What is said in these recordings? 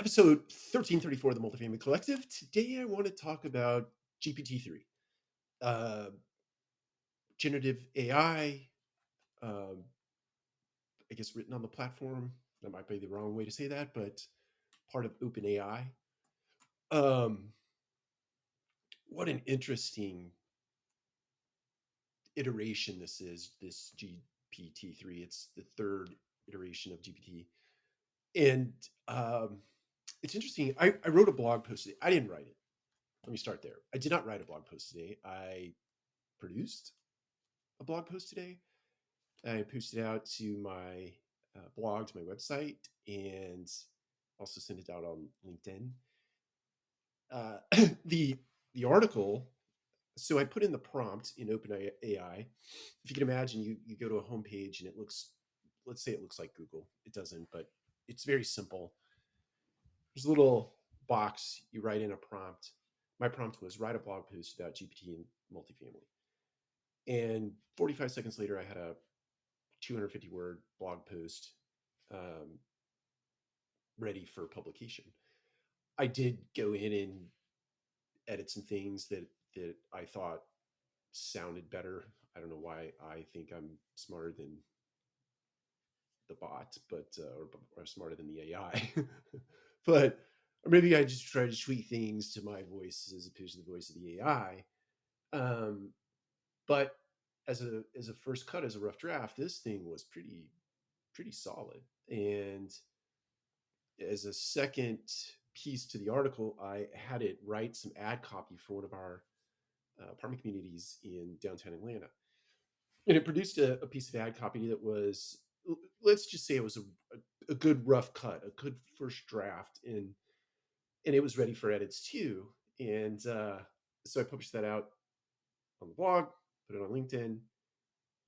Episode 1334 of the Multifamily Collective. Today I want to talk about GPT-3, uh, generative AI, I guess written on the platform. That might be the wrong way to say that, but part of OpenAI. Um, what an interesting iteration this is, this GPT-3. It's the third iteration of GPT. And um, it's interesting. I wrote a blog post today. I didn't write it. Let me start there. I did not write a blog post today. I produced a blog post today. I posted it out to my blog, to my website, and also sent it out on LinkedIn. Uh, the the article. So I put in the prompt in OpenAI. If you can imagine, you go to a homepage and it looks, let's say it looks like Google. It doesn't, but it's very simple. There's a little box. You write in a prompt. My prompt was write a blog post about GPT and multifamily. And 45 seconds later, I had a 250 word blog post um, ready for publication. I did go in and edit some things that I thought sounded better. I don't know why I think I'm smarter than the bot, but or smarter than the AI. But or maybe I just try to tweak things to my voice as opposed to the voice of the AI. Um, but as a first cut, as a rough draft, this thing was pretty solid. And as a second piece to the article, I had it write some ad copy for one of our apartment communities in downtown Atlanta. And it produced a piece of ad copy that was, let's just say it was a good rough cut, a good first draft. And it was ready for edits too. And so I published that out on the blog, put it on LinkedIn.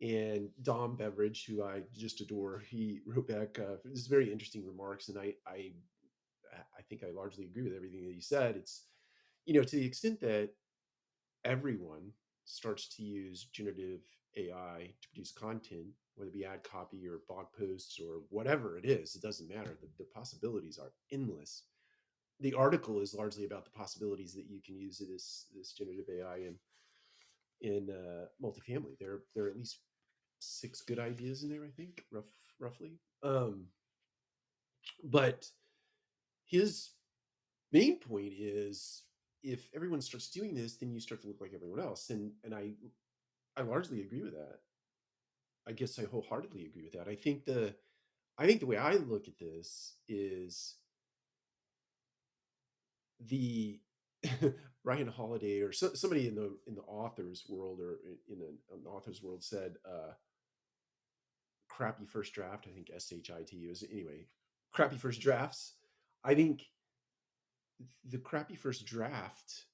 And Dom Beveridge, who I just adore, he wrote back this very interesting remarks. And I think I largely agree with everything that he said. It's, to the extent that everyone starts to use generative AI to produce content, whether it be ad copy or blog posts or whatever it is, it doesn't matter. The possibilities are endless. The article is largely about the possibilities that you can use this generative AI in multifamily. There are at least six good ideas in there, I think, roughly. But his main point is if everyone starts doing this, then you start to look like everyone else. And I largely agree with that. I guess I wholeheartedly agree with that. I think the way I look at this is the Ryan Holiday or somebody in the author's world or in an author's world said crappy first draft. I think SHIT was anyway. Crappy first drafts. I think the crappy first draft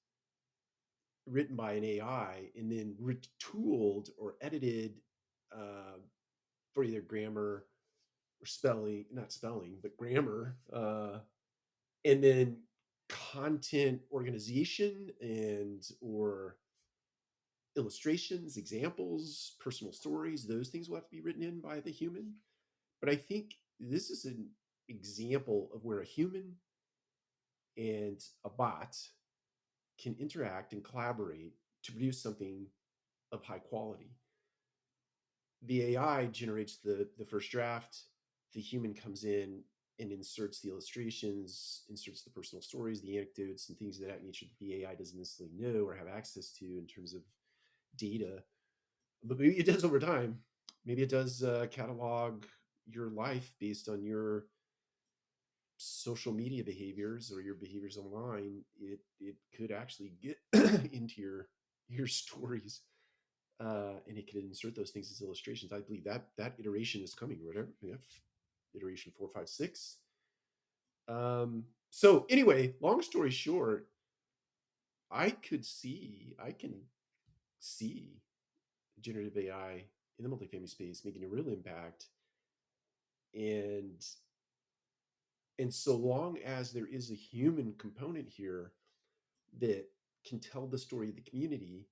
written by an AI and then retooled or edited uh, for either grammar or spelling, not spelling, but grammar, and then content organization and or illustrations, examples, personal stories, those things will have to be written in by the human. But I think this is an example of where a human and a bot can interact and collaborate to produce something of high quality. The AI generates the first draft. The human comes in and inserts the illustrations, inserts the personal stories, the anecdotes, and things of that nature that the AI doesn't necessarily know or have access to in terms of data. But maybe it does over time. Maybe it does catalog your life based on your social media behaviors or your behaviors online. It could actually get into your stories and it can insert those things as illustrations. I believe that iteration is coming. Whatever, yeah, iteration 4, 5, 6. So anyway, long story short, I can see generative AI in the multifamily space making a real impact, and so long as there is a human component here that can tell the story of the community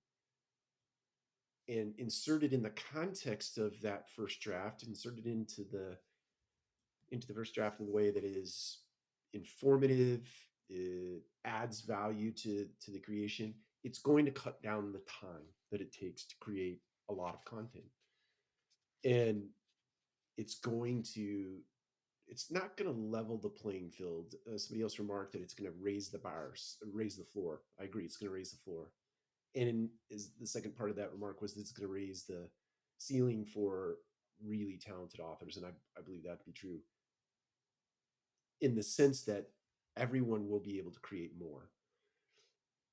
and insert it in the context of that first draft, insert it into the first draft in the way that is informative, it adds value to the creation, it's going to cut down the time that it takes to create a lot of content. And it's going to it's not going to level the playing field. Somebody else remarked that it's going to raise the bars, raise the floor. I agree, it's going to raise the floor. And is the second part of that remark was that it's going to raise the ceiling for really talented authors, and I believe that to be true in the sense that everyone will be able to create more,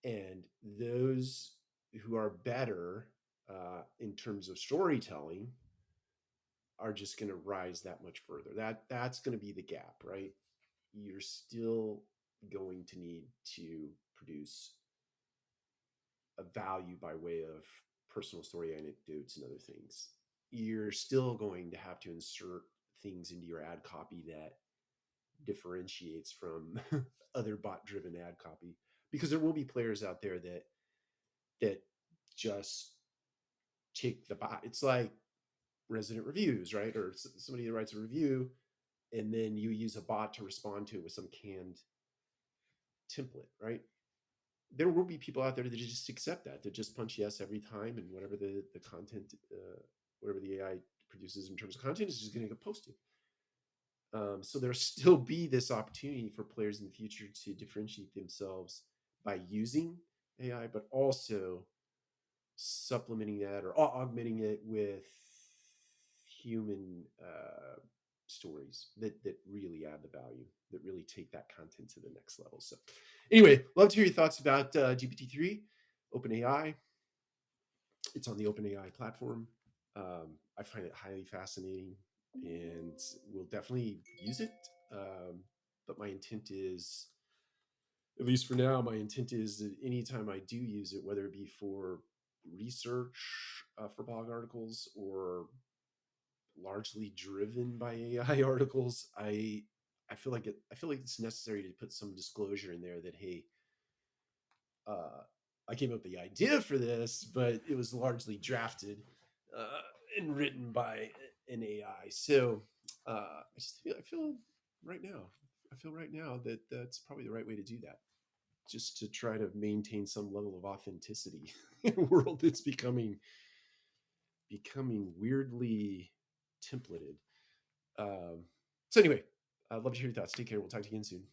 and those who are better in terms of storytelling are just going to rise that much further. That's going to be the gap, right? You're still going to need to produce a value by way of personal story anecdotes and other things. You're still going to have to insert things into your ad copy that differentiates from other bot driven ad copy, because there will be players out there that just take the bot. It's like resident reviews, right? Or somebody that writes a review and then you use a bot to respond to it with some canned template, right? There will be people out there that just accept that just punch yes every time, and whatever the content, whatever the AI produces in terms of content is just going to get posted. So there'll still be this opportunity for players in the future to differentiate themselves by using AI, but also supplementing that or augmenting it with human stories that really add the value, that really take that content to the next level. So, anyway, love to hear your thoughts about GPT-3, OpenAI. It's on the OpenAI platform. I find it highly fascinating, and will definitely use it. But my intent is, at least for now, my intent is that anytime I do use it, whether it be for research for blog articles or largely driven by AI articles, I feel like it's necessary to put some disclosure in there that, hey, uh, I came up with the idea for this, but it was largely drafted and written by an AI. So I feel right now, that that's probably the right way to do that, just to try to maintain some level of authenticity in a world that's becoming weirdly templated. So anyway, I'd love to hear your thoughts. Take care. We'll talk to you again soon.